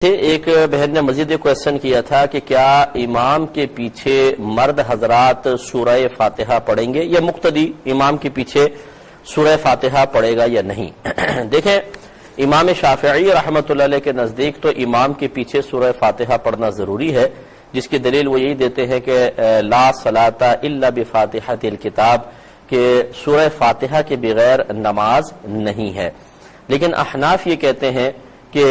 ایک بہن نے مزید ایک کوشچن کیا تھا کہ کیا امام کے پیچھے مرد حضرات سورہ فاتحہ پڑھیں گے یا مقتدی امام کے پیچھے سورہ فاتحہ پڑھے گا یا نہیں؟ دیکھیں، امام شافعی رحمۃ اللہ علیہ کے نزدیک تو امام کے پیچھے سورہ فاتحہ پڑھنا ضروری ہے، جس کی دلیل وہ یہی دیتے ہیں کہ لا صلاۃ الا بفاتحۃ الکتاب، کہ سورہ فاتحہ کے بغیر نماز نہیں ہے۔ لیکن احناف یہ کہتے ہیں کہ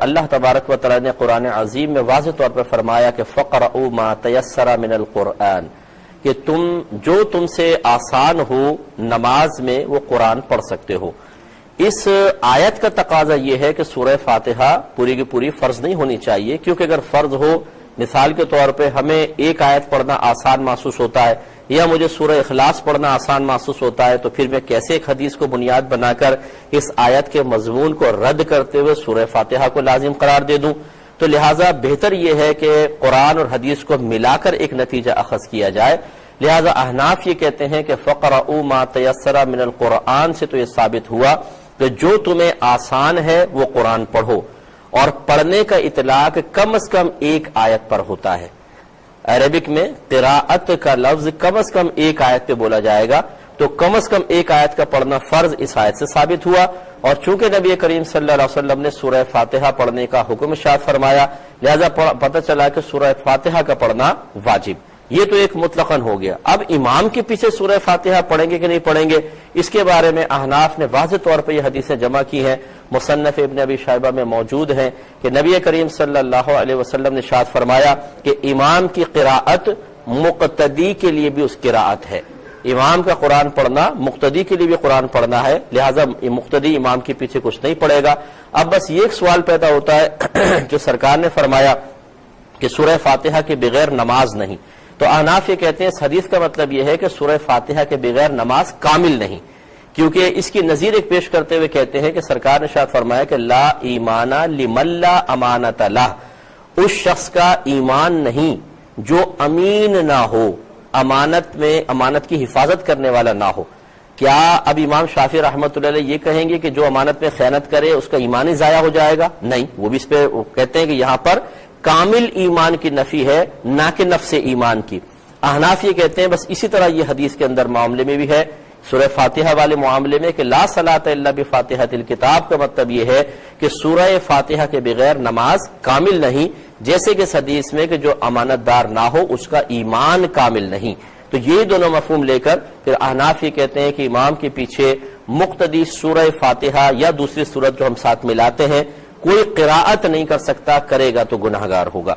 اللہ تبارک و تعالی نے قرآن عظیم میں واضح طور پر فرمایا کہ فَقْرَؤُوا مَا تَيَسَّرَ مِنَ الْقُرْآنِ، کہ تم سے آسان ہو نماز میں وہ قرآن پڑھ سکتے ہو۔ اس آیت کا تقاضا یہ ہے کہ سورہ فاتحہ پوری کی پوری فرض نہیں ہونی چاہیے، کیونکہ اگر فرض ہو، مثال کے طور پہ ہمیں ایک آیت پڑھنا آسان محسوس ہوتا ہے یا مجھے سورہ اخلاص پڑھنا آسان محسوس ہوتا ہے، تو پھر میں کیسے ایک حدیث کو بنیاد بنا کر اس آیت کے مضمون کو رد کرتے ہوئے سورہ فاتحہ کو لازم قرار دے دوں؟ تو لہٰذا بہتر یہ ہے کہ قرآن اور حدیث کو ملا کر ایک نتیجہ اخذ کیا جائے۔ لہٰذا احناف یہ کہتے ہیں کہ فَقْرَؤُوا مَا تَيَسَّرَ مِنَ الْقُرْآنِ سے تو یہ ثابت ہوا کہ جو تمہیں آسان ہے وہ قرآن پڑھو، اور پڑھنے کا اطلاق کم از کم ایک آیت پر ہوتا ہے۔ عربک میں قراءت کا لفظ کم از کم ایک آیت پہ بولا جائے گا، تو کم از کم ایک آیت کا پڑھنا فرض اس آیت سے ثابت ہوا، اور چونکہ نبی کریم صلی اللہ علیہ وسلم نے سورہ فاتحہ پڑھنے کا حکم ارشاد فرمایا، لہذا پتہ چلا کہ سورہ فاتحہ کا پڑھنا واجب۔ یہ تو ایک مطلقاً ہو گیا۔ اب امام کے پیچھے سورہ فاتحہ پڑھیں گے کہ نہیں پڑھیں گے، اس کے بارے میں احناف نے واضح طور پر یہ حدیثیں جمع کی ہیں، مصنف ابن ابی شیبہ میں موجود ہیں، کہ نبی کریم صلی اللہ علیہ وسلم نے ارشاد فرمایا کہ امام کی قراءت مقتدی کے لیے بھی اس قراءت ہے۔ امام کا قرآن پڑھنا مقتدی کے لیے بھی قرآن پڑھنا ہے، لہٰذا مقتدی امام کے پیچھے کچھ نہیں پڑھے گا۔ اب بس یہ ایک سوال پیدا ہوتا ہے جو سرکار نے فرمایا کہ سورہ فاتحہ کے بغیر نماز نہیں، تو احناف یہ کہتے ہیں اس حدیث کا مطلب یہ ہے کہ سورہ فاتحہ کے بغیر نماز کامل نہیں، کیونکہ اس کی نظیر ایک پیش کرتے ہوئے کہتے ہیں کہ سرکار نے ارشاد فرمایا کہ لا ایمان لمن لا امانت لہ، اس شخص کا ایمان نہیں جو امین نہ ہو، امانت کی حفاظت کرنے والا نہ ہو۔ کیا اب امام شافعی رحمۃ اللہ علیہ یہ کہیں گے کہ جو امانت میں خیانت کرے اس کا ایمان ہی ضائع ہو جائے گا؟ نہیں، وہ بھی اس پہ کہتے ہیں کہ یہاں پر کامل ایمان کی نفی ہے، نہ کہ نفس ایمان کی۔ احناف یہ کہتے ہیں بس اسی طرح یہ حدیث کے اندر معاملے میں بھی ہے، سورہ فاتحہ والے معاملے میں، کہ لا صلاۃ الا بفاتحۃ الکتاب کا مطلب یہ ہے کہ سورہ فاتحہ کے بغیر نماز کامل نہیں، جیسے کہ اس حدیث میں کہ جو امانت دار نہ ہو اس کا ایمان کامل نہیں۔ تو یہ دونوں مفہوم لے کر پھر احناف یہ کہتے ہیں کہ امام کے پیچھے مقتدی سورہ فاتحہ یا دوسری سورت جو ہم ساتھ ملاتے ہیں کوئی قراءت نہیں کر سکتا، کرے گا تو گناہگار ہوگا۔